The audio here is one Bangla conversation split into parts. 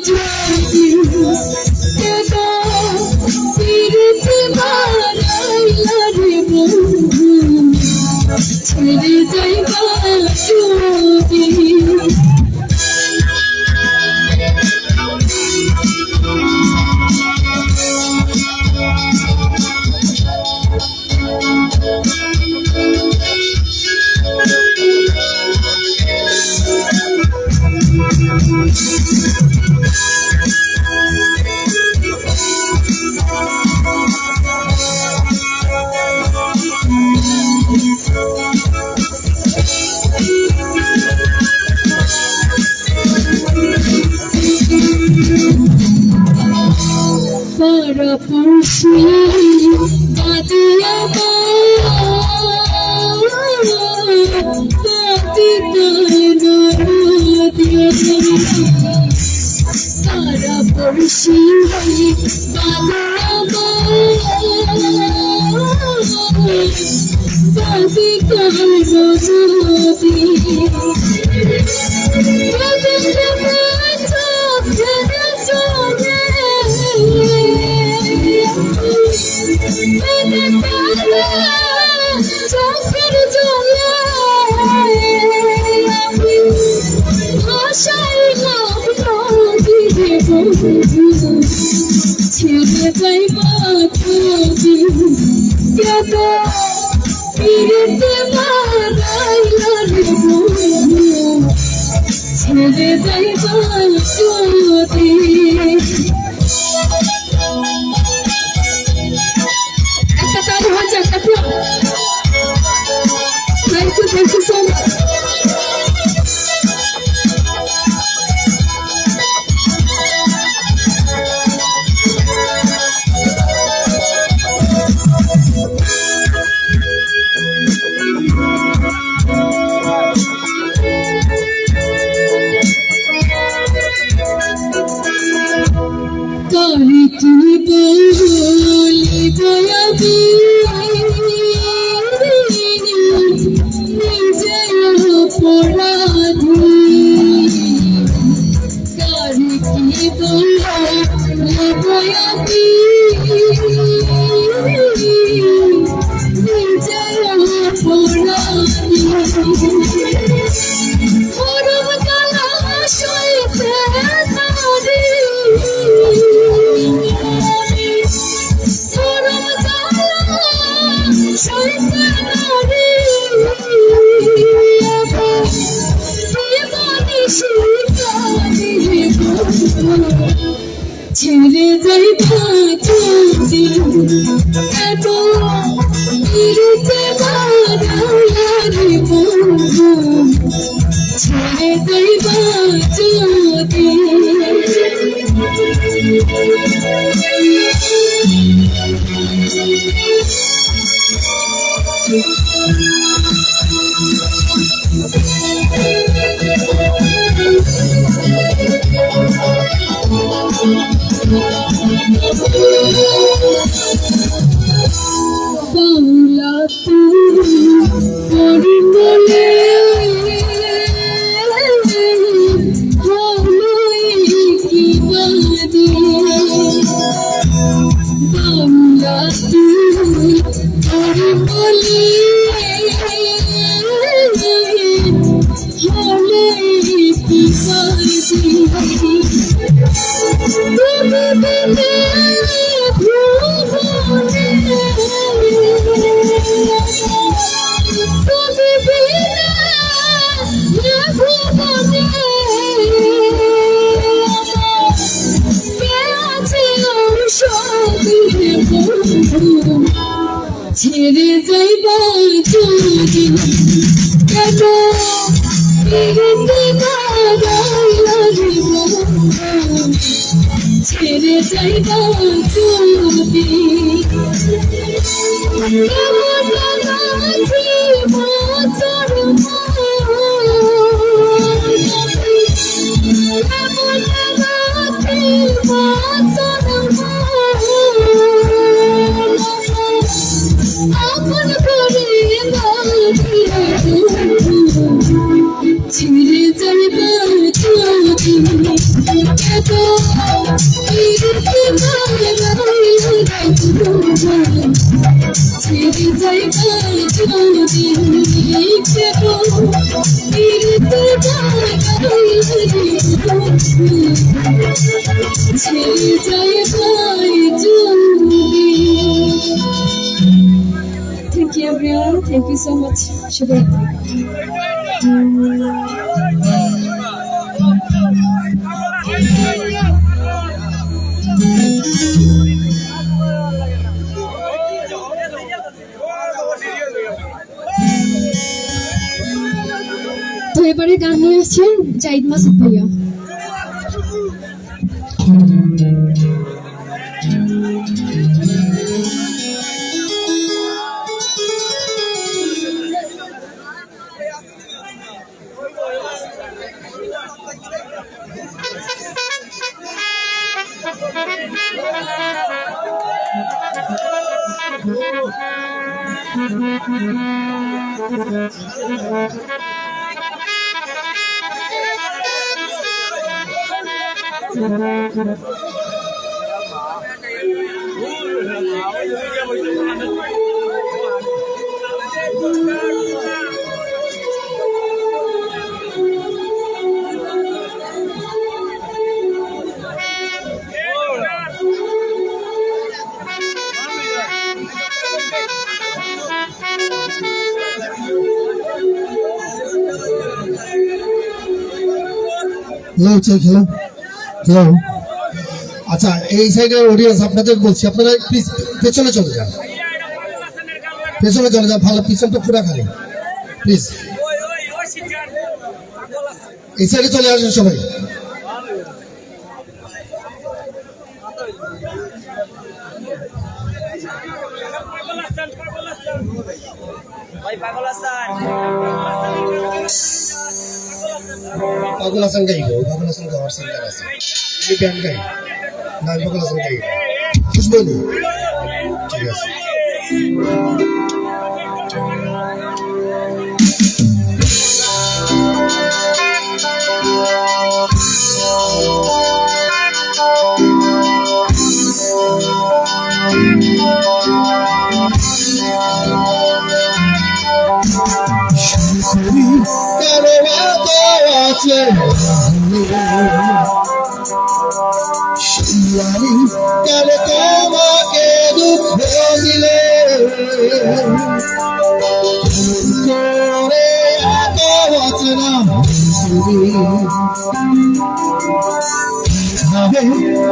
যদি কেদা ফিরতে বারাইলা রে বন্ধু ছেড়ে যাইবা যদি পরপুষি বাদিয়া পাতি কাল নদিয়া পরপুষি বাদিয়া পাতি কাল নদিয়া চোখের জলে ভাসাইলাম নদীরে বন্ধু ছেড়ে যাইবা যদি কেদা ফিরতে বারাইলা রে বন্ধু ছেড়ে যাইবা যদি Thank you so much. Kali ki boli jayabi ছেড়ে যাইবা যদি এত ফিরতে বারাইলা রে বন্ধু ছেড়ে যাইবা যদি বাংলা তুমি করি বলে হলই কি বাদি বাংলা তুমি করি বলে হলই কি বাদি ছেড়ে যাইবা যদি কেদা ফিরতে বারাইলা রে বন্ধু ছেড়ে যাইবা যদি ছেড়ে যাইবা যদি ছেড়ে যাইবা যদি কেন ফিরতে ছেড়ে যাইবা যদি Thank you everyone. Thank you so much. শুভরাত্রি। তো এবারে গান নিয়ে আসছেন জাহিদ মাসুদ ভাইয়া। হ্যালো চেক হ্যালো হ্যালো আচ্ছা এই সাইডের অডিয়েন্স আপনাদের বলছি আপনারা প্লিজ পেছনে চলে যান ভালো পিছনটা পুরা খালি প্লিজ এই সাইডে চলে আসেন সবাই পাগল হাসান গাইব পাগল হাসান গাওয়ার সিঙ্গার আছে এই ব্যান্ড গাই না পাগল হাসান গাইব খুশবু ঠিক আছে কেন তোমাকে দুঃখ দিলে করে এত অচেনা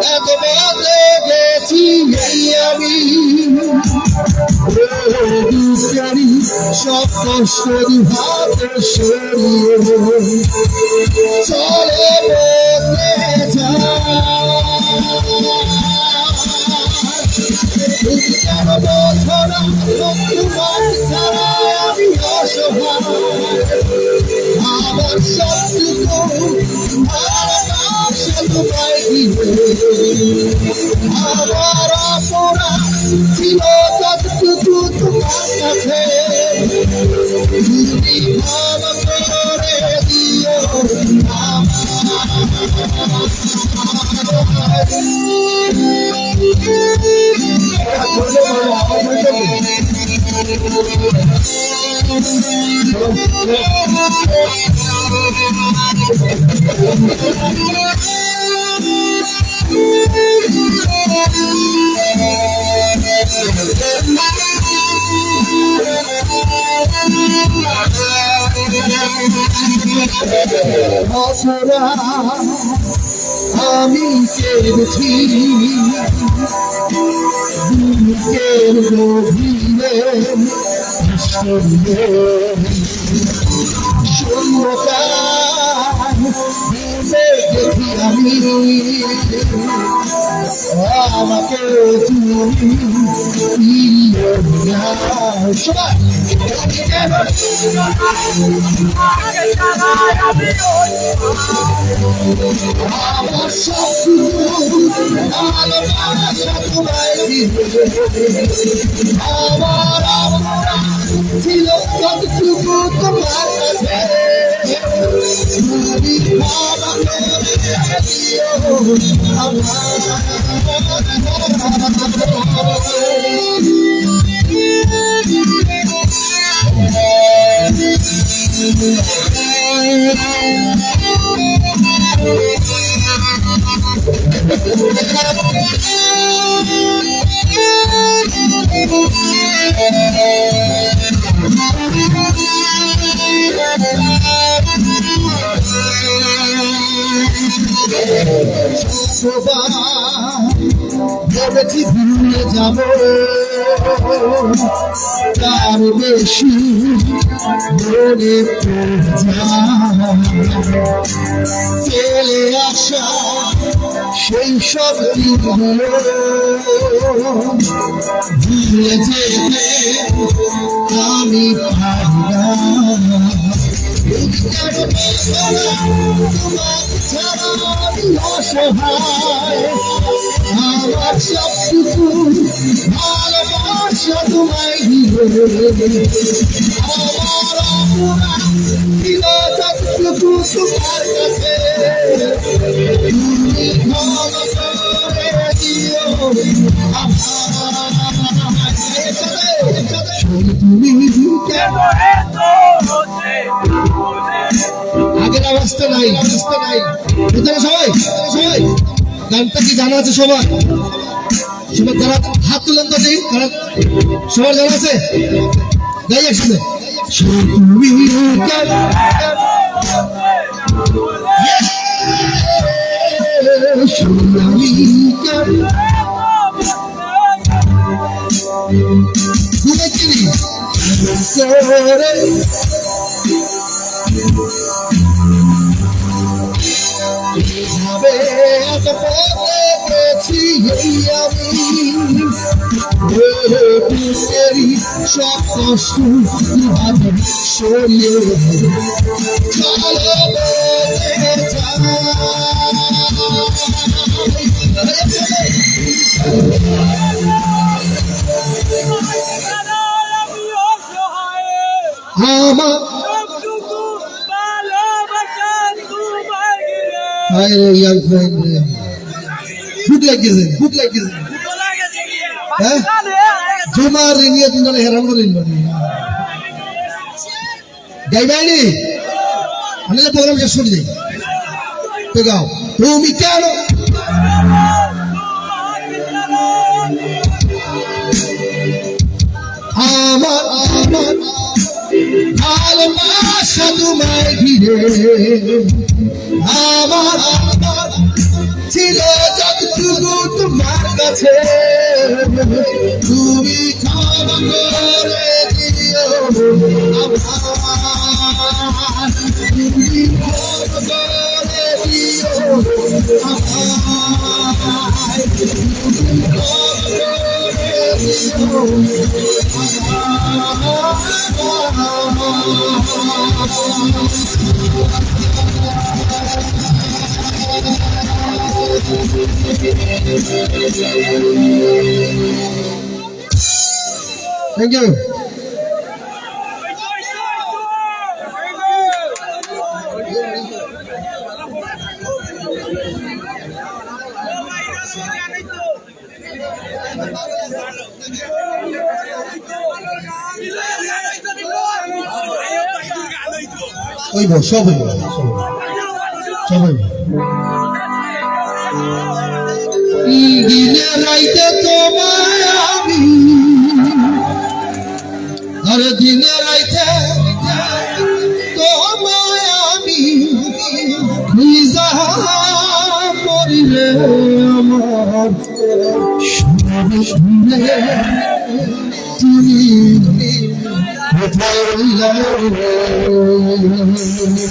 এত বদলে গেছি আমি সব কষ্ট হাতে সরিয়ে চলে বদলে আমি অসহায় আমার সবটুকু আমার অপরাধ ছিল যতটুকু তোমার কাছে তুমি ভালো করে দিও আমি কেঁদেছি বুকের গভীরে শূন্যতার দেখি আমি আমাকে তুমি সবাই আমার সব আমার ছিল যতটুকু তোমার কাছে তুমি ভেবেছি ভুলে যাব তার বেশি মনে চলে আসা সেই সব দিনগুলো ভুলে যেতে আমি পারি না অসহায় আমার সবটুকু ভালোবাসা তোমায় আমার অপরাধ ছিল যতটুকু তোমার কাছে তুমি ক্ষমা করে দিও তুমি কেন আগের অবস্থা নাই বুঝতে সবাই গানটা কি জানা আছে সবার যারা হাত তুলেন তো দেখি সবার জানা আছে গাই একসাথে তুমি সব কষ্ট সরিয়ে ভুক লাগিয়েছে হ্যাঁ জুমার নিয়ে তুমি হেরান করে গাইবাইনি আমি প্রোগ্রাম শেষ করে যাই তো গাও তুমি কেন আমার ভালোবাসা তোমায় ঘিরে আমার ছিল যতটুকু তোমার কাছে তুমি ক্ষমা করে দিও আমার তুমি ক্ষমা করে দিও আমায় তুমি ক্ষমা করে দিও Thank you. ওই বল সবাই দিনে রাইতে তোমায় আমি আরে দিনে রাইতে তোমায় আমি নিজা মরিলে আমার শুনে তুমি কোথায় রইলা তুমি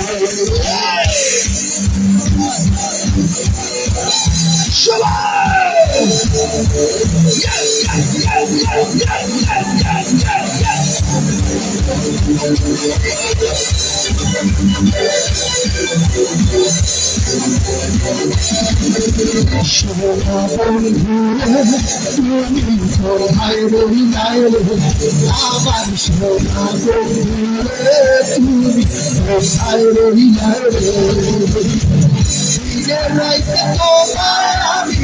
কোথায় রইলা আমার সোনা তুমি কোথায় রইলা রাইতে তোমায় আমি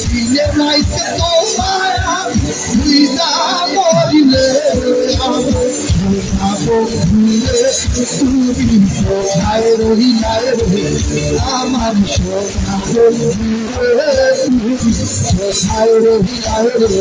দিনে রাইতে তোমায় আমি বুঝা মরিলে তুমি কোথায় রহিলায় রে আমার সোনা বন্ধুরে তুমি কোথায় রহিলায় রে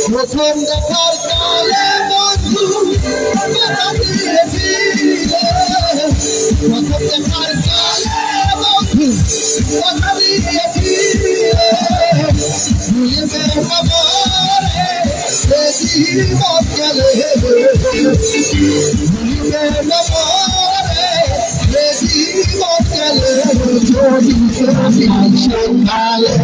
প্রথম দেখার কালে বন্ধু কথা দিয়েছিলে প্রথম দেখার কালে বন্ধু কথা দিয়েছিলে ভুলিবে নবরে জীবন গেলে ভুলিবে নবরে জীবন গেলে যদি সন্ধালে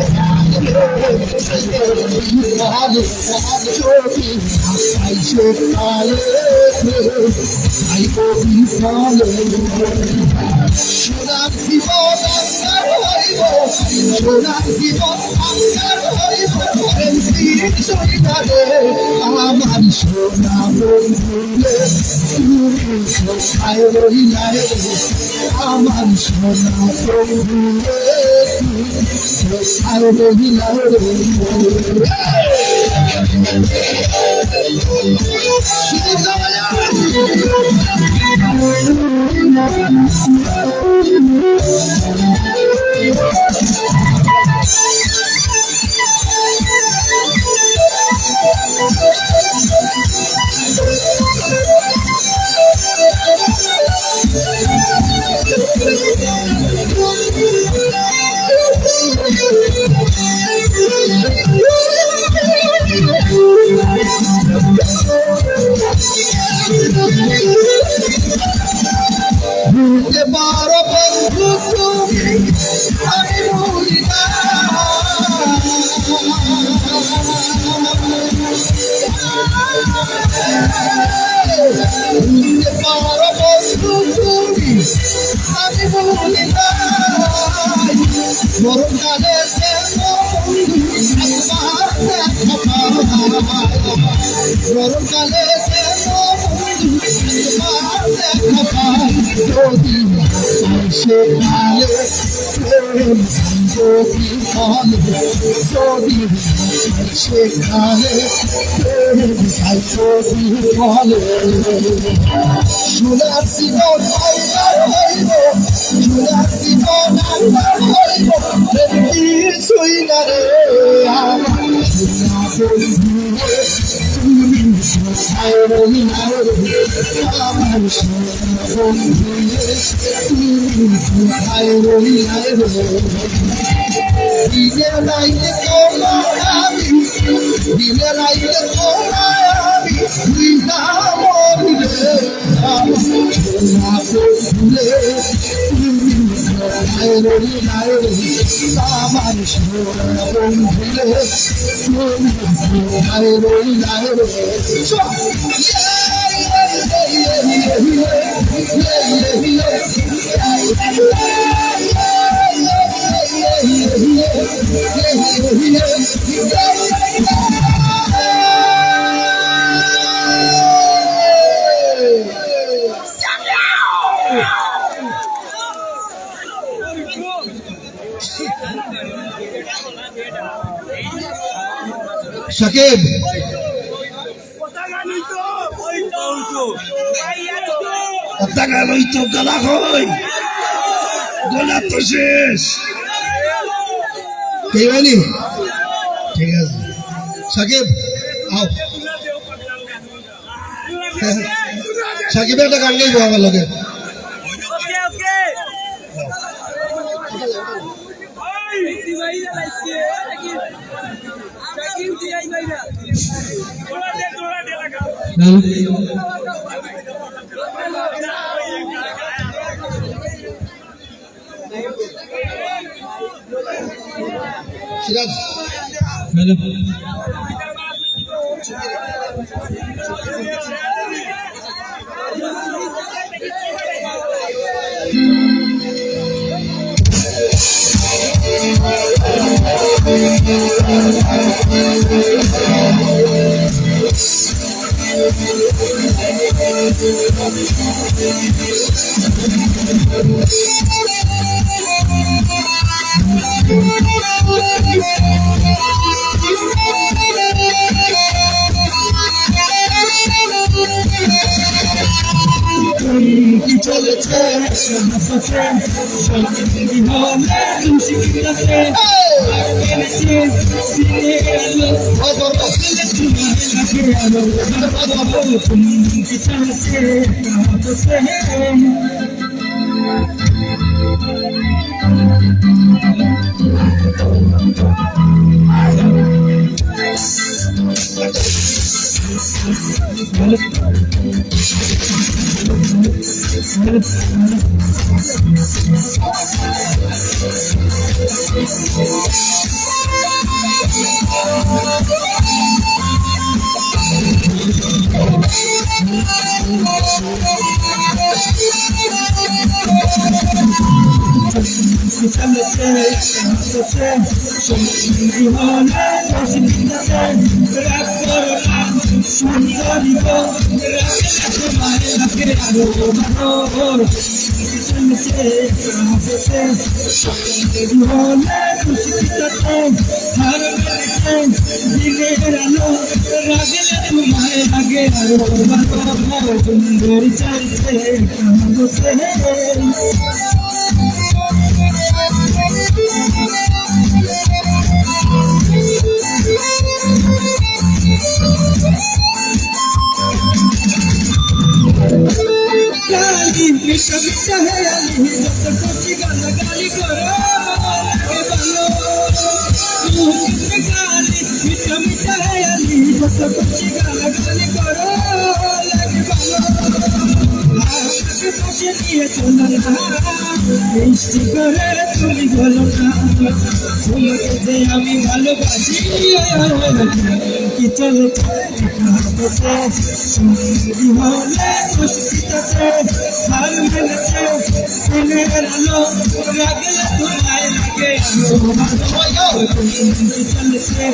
সোনার জীবন আকার হইব সোনার জীবন আকার হইব আমার সোনা বন্ধুরে তুমি কোথায় রহিলায় রে আমার সোনা বন্ধুরে তুমি কোথায় রহিলায় রে ভুলতে পারো বন্ধু তুমি আমি ভুলি না ভুলতে পারো বন্ধু তুমি আমি ভুলি না মরণকালে সে বন্ধু একবার দেখা পাই মরণকালে সে বন্ধু একবার দেখা পাই যদি সেকালে প্রেম যদি বলে যদি সেকালে প্রেম যদি বলে সোনার জীবন আল্লাহর হইব সোনার জীবন আল্লাহর হইব কিছুই না রে আমার সোনা বন্ধুরে তুমি কোথায় রহিলায় রে আমার সোনা বন্ধুরে তুমি কোথায় রহিলায় রে দিনে রাইতে তোমায় আমি দিনে রাইতে তোমায় আমি বুঝা মরিলে আমার সোনা বন্ধুরে তুমি কোথায় রহিলায় রে আমার সোনা বন্ধুরে তুমি কোথায় রহিলায় রে সাকিব কথা গালই তো গলা কই গলা তো শেষ কে বলি ঠিক আছে সাকিব আও সাকিব একটা গান গাইবো আমার লগে সিরাজ কি চলেছে আমি ভালোবাসি কি চলেছে হলে খুশিতে হার মেলেছে দিনের আলো লাগলে তোমায় লাগে কি চলেছে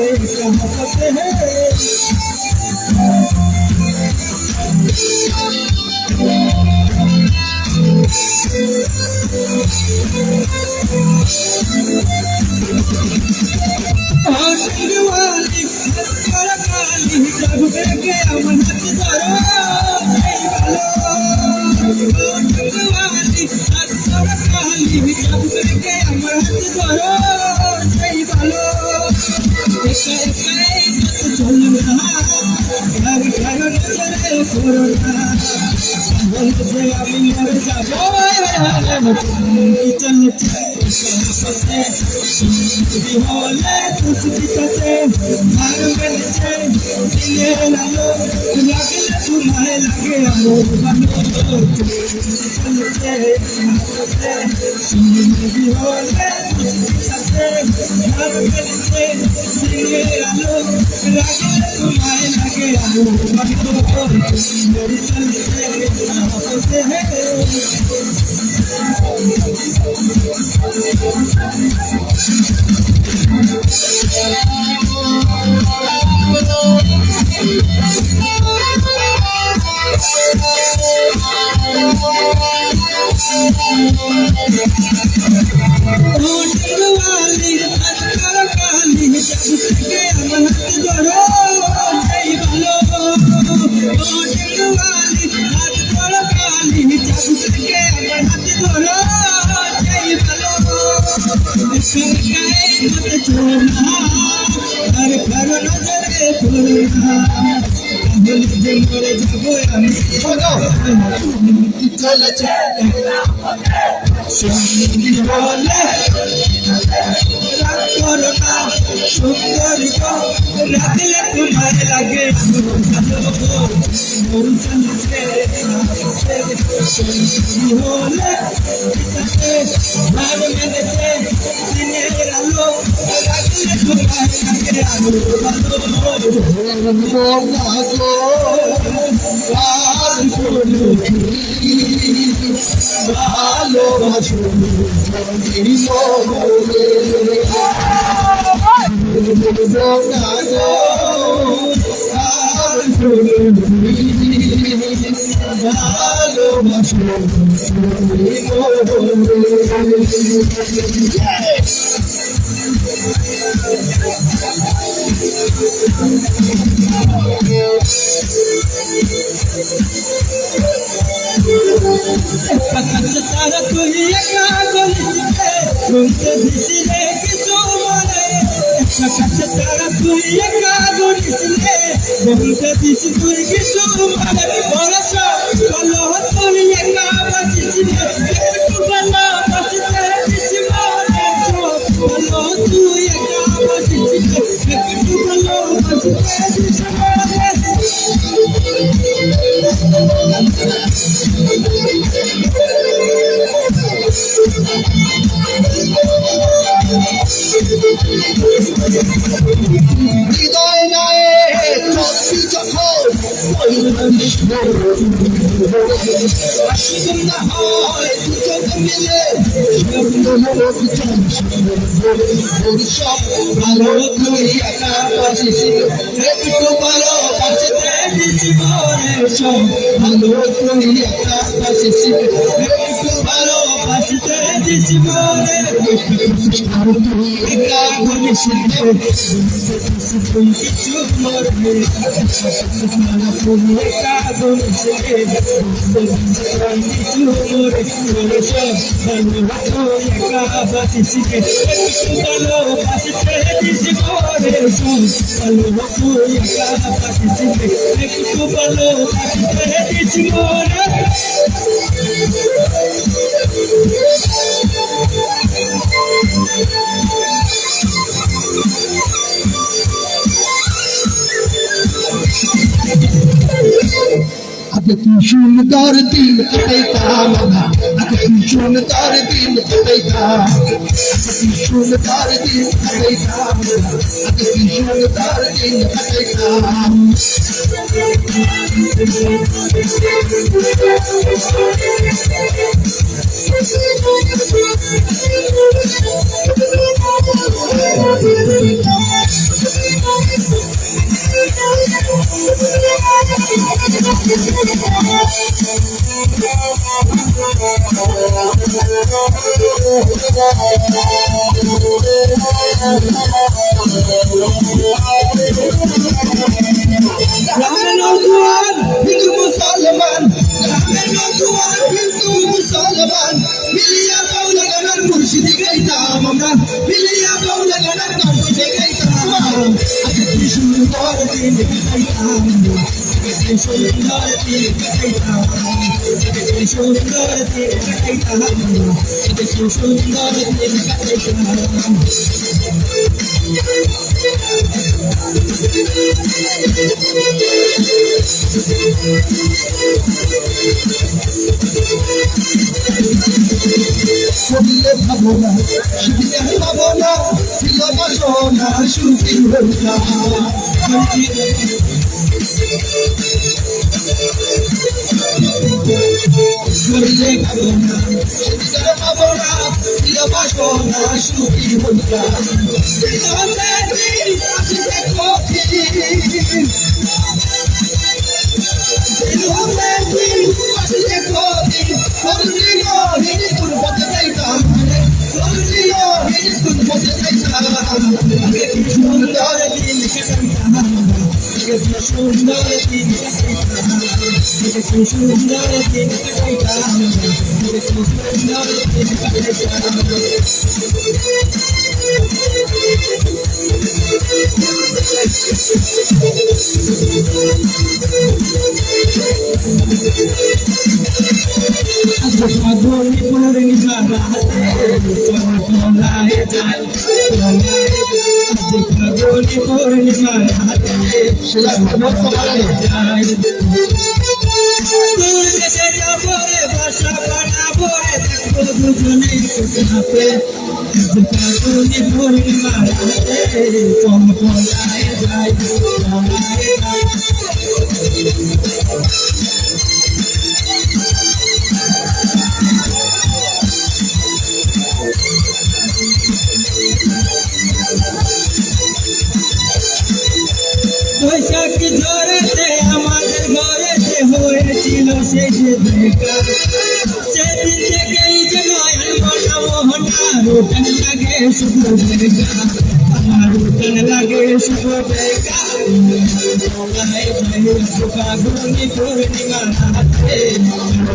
চলেছে রাগ করো না সুন্দর গো রাখলে তোমার লাগে মন চলছে হলে ভালো মেনেছে দিনের আলো রাখলে তোমার লাগে আলো तारा तुझे घूमते भिजले किसो मारे तारा तुझे घूमते भिज तुझे किसो मारे बरसा कलो तुझे भिजले तू बना बसते भिज मारे कलो तुझे भिजले तू बना बसते भिज मारे হৃদয় নাই চলছি যখন অসুবিধা হয় দুজন মিলে সব ভালো তুই একা বাসিস একটু ভালো বাঁচতে দিছি সব ভালো তুই একা বাসিস একটু ভালো বাঁচতে দিছি একা বলিস কিছু মরবে একা বলিস কিছু মরে সব ভালো একা বাসিস একটু ভালো বাঁচতে দিছি সব ভালো তুই একা বাসিস একটু ভালো বাঁচতে দিছি Até que সুন্দর দিন কাটাইতাম আগে কি সুন্দর দিন কাটাইতাম আগে কি সুন্দর দিন কাটাইতাম আগে কি সুন্দর দিন কাটাইতাম Ramanujan, Hindu Musalman, Ramanujan, Hindu Musalman, Milia Paula Ganar Murshidi Gaita, Mamma, Milia Paula Ganar Murshidi Gaita, Akishu Dorothy Gaita, Akishu Dorothy Gaita, Akishu Dorothy Gaita, Akishu Dorothy Shabile Pabona, Shibile Pabona, Silama Shona, Shooting Rosa. Shabile Pabona, Shibile Pabona, Silama Shona, Shooting Rosa. ফাগুনি পূর্ণিমা রাতে পলায় যায় ফাগুনি পূর্ণিমা রাতে পলায় যায় দূর দেশে যাবো রে বাসা বানাবো রে থাকবো দুজনে কোথাপে ফাগুনি পূর্ণিমা রাতে পলায় যায় বৈশাখী ঝড়েতে আমাদের ঘরেতে হয়েছিল সেই যে দেখা সেদিন থেকেই যে নয়ন মনা মোহনা রুটন লাগে শুধু দেখা আমার রুটন লাগে শুধু দেখা ফাগুনি পূর্ণিমা রাতে যায়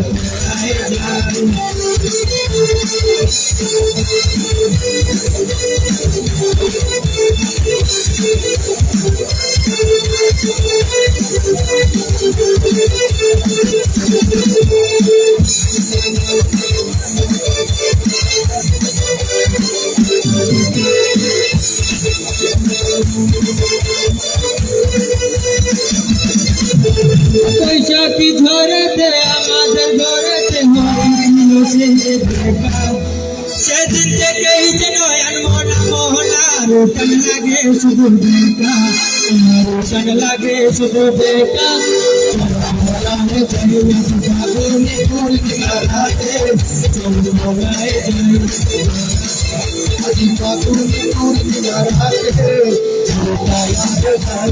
বৈশাখী ঝড়েতে আমাদের ঘরেতে হয়েছিল সেই যে দেখা সেদিন থেকেই যে নয়ন মনা মোহনা রোটন লাগে শুধু দেখা রোটন লাগে শুধু দেখা ফাগুনি পূর্ণিমা রাতে পলায় যায় ফাগুনি পূর্ণিমা রাতে পলায় যায়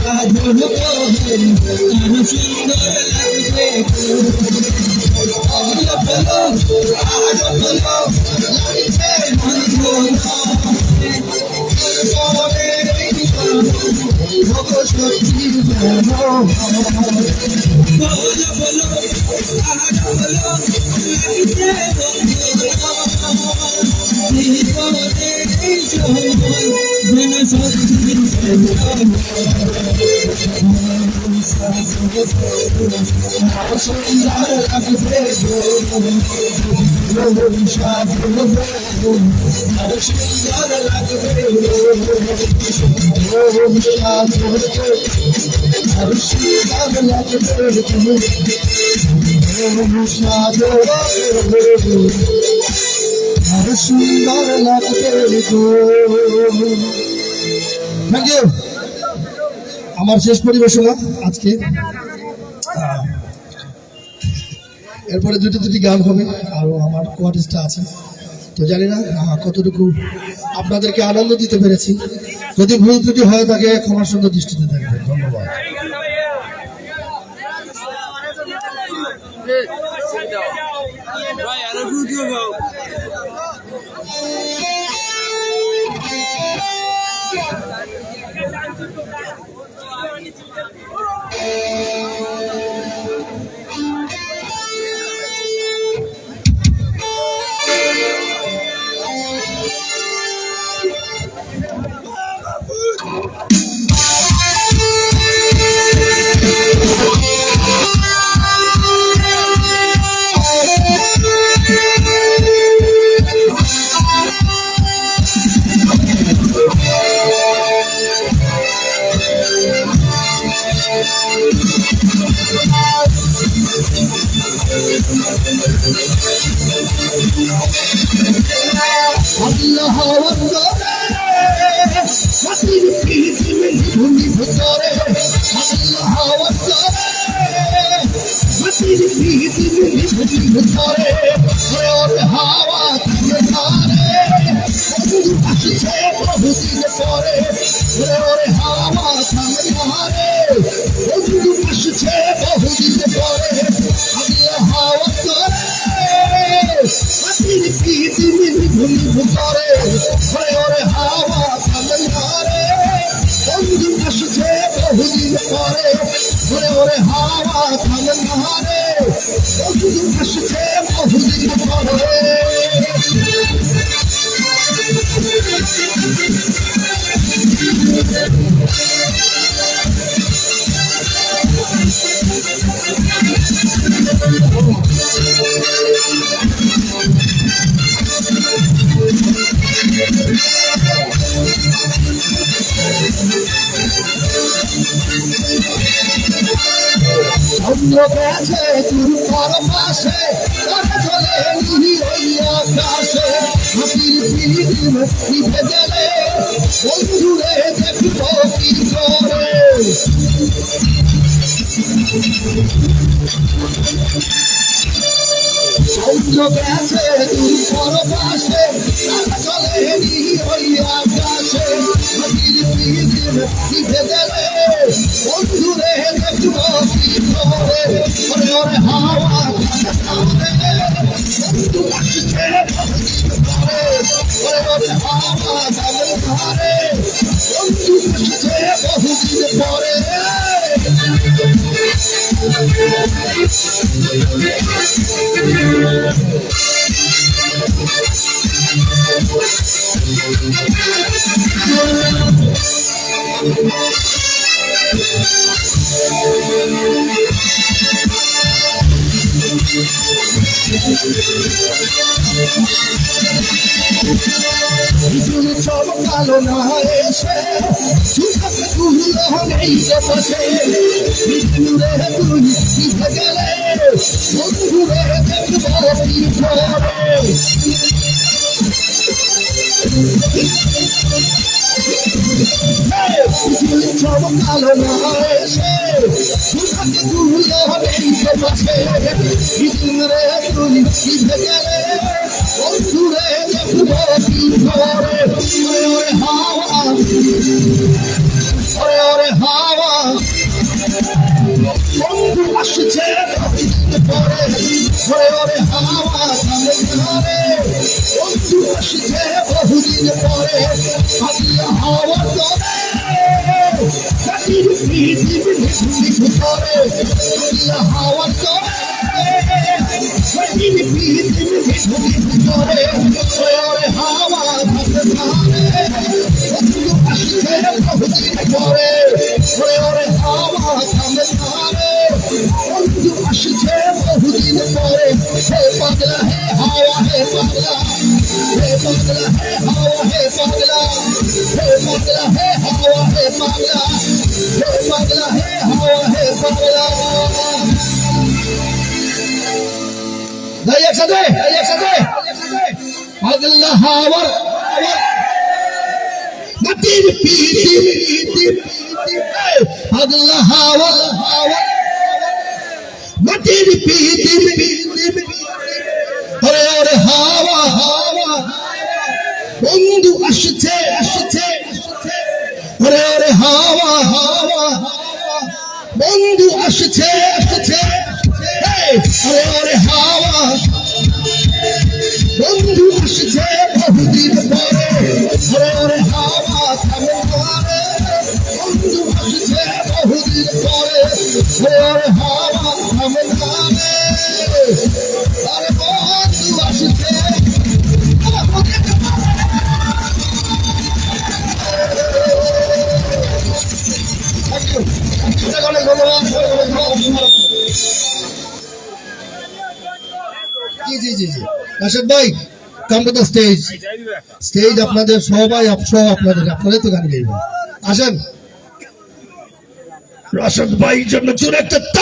সাজব আরো সুন্দর লাগবে গো সাজব আরো সুন্দর লাগবে গো আরো বলো লাগছে থ্যাংক ইউ। আমার শেষ পরিবেশনা আজকে, এরপরে দুটি গান হবে, আরো আমার কোয়ার্টিস্টটা আছে, তো জানি না কতটুকু আপনাদেরকে আনন্দ দিতে পেরেছি। যদি ভুল ত্রুটি হয় তাকে ক্ষমার সুন্দর দৃষ্টিতে থাকবেন। ধন্যবাদ। হাওয়া পরে ওরে ওরে হাওয়া থামে না রে বন্ধু আসছে বহুদিন পরে চন্দ্র গেছে তোর পরপাশে তারা চলে নিহি ওই আকাশে হাতির পিদিম নিভে গেলে বন্ধুরে দেখবো কি করে চন্দ্র গেছে তোর পরপাশে তারা চলে নিহি ওই আকাশে হাতির পিদিম নিভে গেলে বন্ধুরে দেখবো কি করে ওরে ওরে হাওয়া বন্ধু আসছে বহুদিন পরে ওরে ওরে হাওয়া থামে না রে বন্ধু আসছে বহুদিন পরে বিজুলি চমকালো না এসে চুপকে তুলো নেই পাশে বিজুরে তুই নিভে গেলে বন্ধুরে দেখবো কি করে বিজুলি চমকালো না এসে চুপকে তুলো নেই পাশে বিজুরে তুই নিভে গেলে বন্ধুরে দেখবো কি করে ওরে ওরে হাওয়া ওরে ওরে হাওয়া বন্ধু আসছে বহুদিন পরে ওরে ওরে হাওয়া থামে না রে বন্ধু আসছে বহুদিন পরে পাগলা হাওয়া তোরে কাটির পৃথিবী নিভু করে পাগলা হাওয়া তোরে কাটির পৃথিবী নিভু করে ওরে ওরে হাওয়া থামে না রে বন্ধু আসছে বহুদিন পরে ওরে ওরে হাওয়া থামে না রে বন্ধু আসছে বহুদিন পরে হে পাগলা হে হাওয়া হে পাগলা হে পাগলা হে হাওয়া হে পাগলা হে পাগলা হে হাওয়া হে পাগলা হে পাগলা হে হাওয়া হে পাগলা একসাথে পাগলা হাওয়া মাটির পিদিম পাগলা হাওয়া মাটির পিদিম ওরে ওরে হাওয়া বন্ধু আসছে ওরে ওরে হাওয়া বন্ধু আসছে ওরে ওরে হাওয়া বন্ধু আসছে বহুদিন পরে ওরে ওরে হাওয়া থামে না রে বন্ধু আসছে বহুদিন পরে ওরে ওরে হাওয়া থামে না রে আরে বন্ধু আসছে জি রাশেদ ভাই কাম টু দ্য স্টেজ আপনাদের সবাই আপনারাই তো গান গাইবেন আসেন রাশেদ ভাই জন্য জোরে একটা